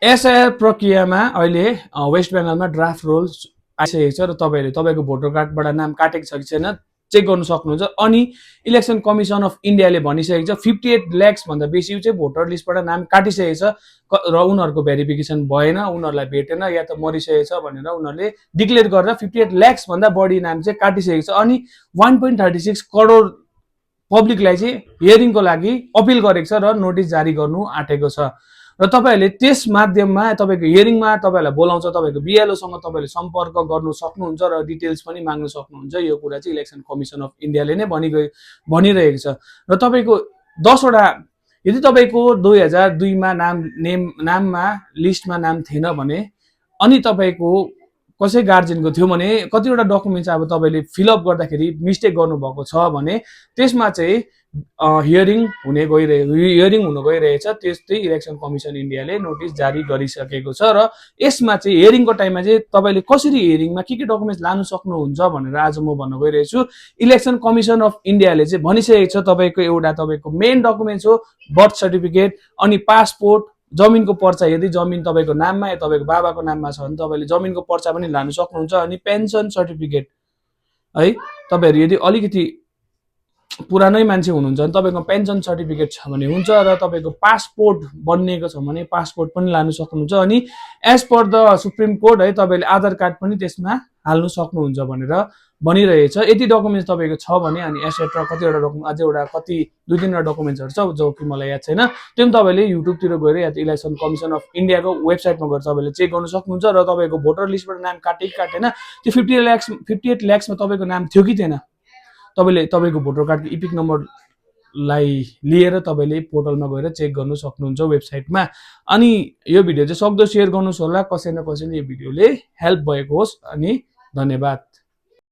SIR प्रक्रियामा अहिले West बेङ्गलमा draft role आइसकेको छ र तपाईँको भोटर कार्डबाट नाम काटेको छ कि छैन चेक गर्न सक्नुहुन्छ। अनि इलेक्सन कमिसन अफ इन्डियाले भनिसकेको छ 58 लाख भन्दा बेसी चाहिँ भोटर लिस्टबाट नाम काटिसकेको छ र उनीहरूको भेरिफिकेसन भएन, उनीहरूलाई भेटेन या त मरिसकेको छ भनेर उनीहरूले डिक्लेयर गरेर 58 लाख भन्दा बढी नाम चाहिँ काटिसकेको छ। अनि 1.36 करोड पब्लिकलाई चाहिँ हियरिङको लागि अपिल गरेको छ र नोटिस जारी गर्नु आँटेको छ। र तपाईँहरूले त्यस माध्यममा तपाईँको हियरिङमा तपाईँहरूलाई बोलाउँछ, तपाईँको बिएलओसँग तपाईँले सम्पर्क गर्नु सक्नुहुन्छ र डिटेल्स पनि माग्नु सक्नुहुन्छ। यो कुरा चाहिँ इलेक्सन कमिसन अफ इन्डियाले नै भनिरहेको छ। र तपाईँको 10वटा यदि तपाईँको 2002मा नाममा लिस्टमा नाम थिएन भने अनि तपाईँको कसै गार्जियनको थियो भने कतिवटा डकुमेन्ट्स अब तपाईँले फिलअप गर्दाखेरि मिस्टेक गर्नुभएको छ भने त्यसमा चाहिँ हियरिङ हुन गइरहेछ। त्यस्तै इलेक्सन कमिसन इन्डियाले नोटिस जारी गरिसकेको छ र यसमा चाहिँ हियरिङको टाइममा चाहिँ तपाईँले कसरी हियरिङमा के डकुमेन्ट्स लानु सक्नुहुन्छ भनेर आज म भन्न गइरहेको छु। इलेक्सन कमिसन अफ इन्डियाले चाहिँ भनिसकेको छ तपाईँको मेन डकुमेन्ट्स हो बर्थ सर्टिफिकेट अनि पासपोर्ट, जमिनको पर्चा, यदि जमिन तपाईँको नाममा या तपाईँको बाबाको नाममा छ भने तपाईँले जमिनको पर्चा पनि लानु सक्नुहुन्छ। अनि पेन्सन सर्टिफिकेट है, तपाईँहरू यदि अलिकति पुरानै मान्छे हुनुहुन्छ भने तपाईँको पेन्सन सर्टिफिकेट छ भने हुन्छ र तपाईँको पासपोर्ट बनिएको छ भने पासपोर्ट पनि लानु सक्नुहुन्छ। अनि as per the supreme court है तपाईँले आधार कार्ड पनि त्यसमा हाल्नु सक्नुहुन्छ भनेर भनिरहेछ। यति डकुमेन्ट्स तपाईँको छ भने अनि एसेट्रा कतिवटा डकुमेन्ट अझै कति 2-3वटा डकुमेन्ट्सहरू छ जो कि मलाई याद छैन, त्यो पनि तपाईँले युट्युबतिर गएर या त इलेक्सन कमिसन अफ इन्डियाको वेबसाइटमा गएर तपाईँले चेक गर्न सक्नुहुन्छ। र तपाईँको भोटर लिस्टबाट नाम काटेन त्यो 58 लाखमा तपाईँको नाम थियो कि थिएन, तपाईँले तपाईँको भोटर कार्डको इपिक नम्बरलाई लिएर तपाईँले पोर्टलमा गएर चेक गर्न सक्नुहुन्छ वेबसाइटमा। अनि यो भिडियो चाहिँ सक्दो सेयर गर्नुहोस् होला, कसै न कसैले यो भिडियोले हेल्प भएको होस्। अनि धन्यवाद।